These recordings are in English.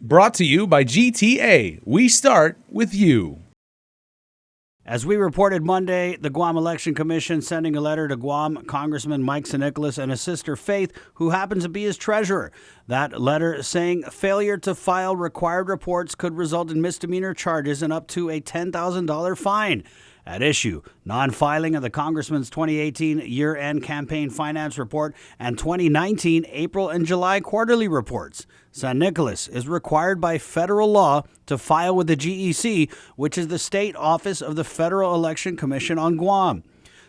Brought to you by GTA. We start with you. As we reported Monday, the Guam Election Commission sending a letter to Guam Congressman Mike San Nicolas and his sister Faith, who happens to be his treasurer. That letter saying failure to file required reports could result in misdemeanor charges and up to a $10,000 fine. At issue, non-filing of the Congressman's 2018 year-end campaign finance report and 2019 April and July quarterly reports. San Nicolas is required by federal law to file with the GEC, which is the state office of the Federal Election Commission on Guam.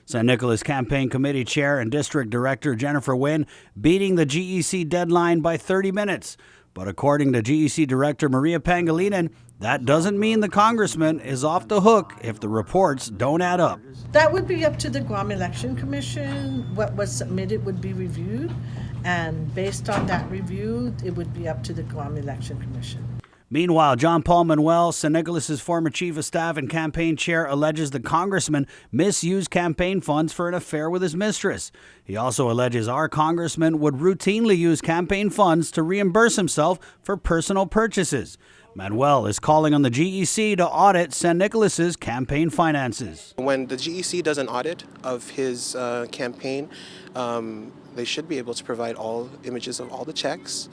San Nicolas Campaign Committee Chair and District Director Jennifer Wynn beating the GEC deadline by 30 minutes. But according to GEC Director Maria Pangilinan, that doesn't mean the congressman is off the hook if the reports don't add up. That would be up to the Guam Election Commission. What was submitted would be reviewed, and based on that review, it would be up to the Guam Election Commission. Meanwhile, John Paul Manuel, San Nicolas' former chief of staff and campaign chair, alleges the congressman misused campaign funds for an affair with his mistress. He also alleges our congressman would routinely use campaign funds to reimburse himself for personal purchases. Manuel is calling on the GEC to audit San Nicolas' campaign finances. When the GEC does an audit of his campaign, they should be able to provide all images of all the checks,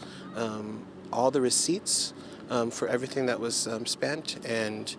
all the receipts, for everything that was spent. And,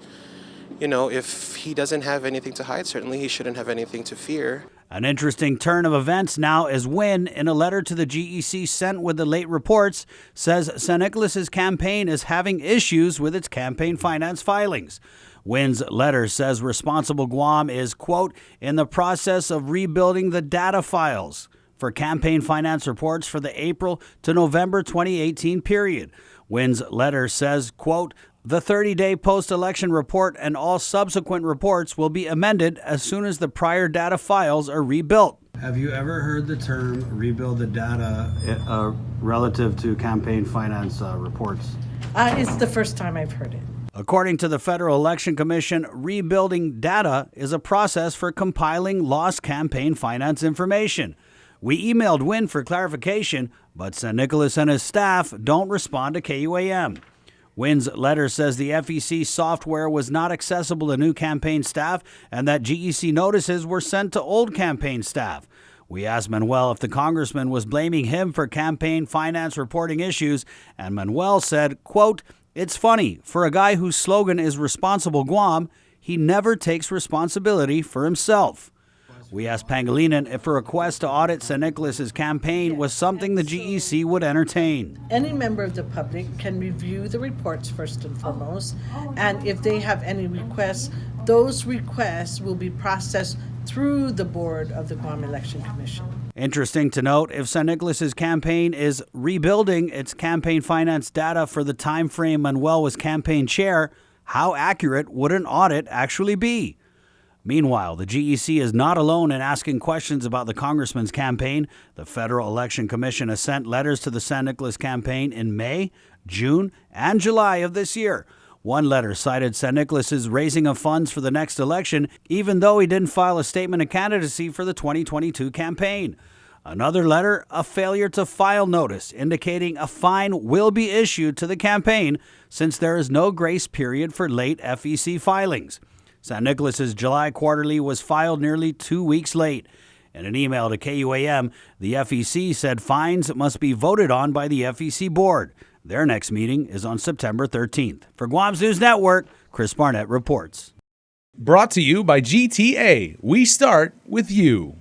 you know, if he doesn't have anything to hide, certainly he shouldn't have anything to fear. An interesting turn of events now as Wynn, in a letter to the GEC sent with the late reports, says San Nicolas' campaign is having issues with its campaign finance filings. Wynn's letter says Responsible Guam is, quote, in the process of rebuilding the data files for campaign finance reports for the April to November 2018 period. Wynn's letter says, quote, the 30-day post-election report and all subsequent reports will be amended as soon as the prior data files are rebuilt. Have you ever heard the term rebuild the data relative to campaign finance reports? It's the first time I've heard it. According to the Federal Election Commission, rebuilding data is a process for compiling lost campaign finance information. We emailed Wynn for clarification, but San Nicolas and his staff don't respond to KUAM. Wynn's letter says the FEC software was not accessible to new campaign staff and that GEC notices were sent to old campaign staff. We asked Manuel if the congressman was blaming him for campaign finance reporting issues, and Manuel said, quote, it's funny, for a guy whose slogan is Responsible Guam, he never takes responsibility for himself. We asked Pangilinan if a request to audit San Nicolas' campaign was something the GEC would entertain. Any member of the public can review the reports first and foremost, and if they have any requests, those requests will be processed through the board of the Guam Election Commission. Interesting to note, if San Nicolas' campaign is rebuilding its campaign finance data for the time frame Manuel was campaign chair, how accurate would an audit actually be? Meanwhile, the GEC is not alone in asking questions about the congressman's campaign. The Federal Election Commission has sent letters to the San Nicolas campaign in May, June, and July of this year. One letter cited San Nicolas' raising of funds for the next election, even though he didn't file a statement of candidacy for the 2022 campaign. Another letter, a failure to file notice, indicating a fine will be issued to the campaign since there is no grace period for late FEC filings. San Nicolas' July quarterly was filed nearly 2 weeks late. In an email to KUAM, the FEC said fines must be voted on by the FEC board. Their next meeting is on September 13th. For Guam's News Network, Chris Barnett reports. Brought to you by GTA. We start with you.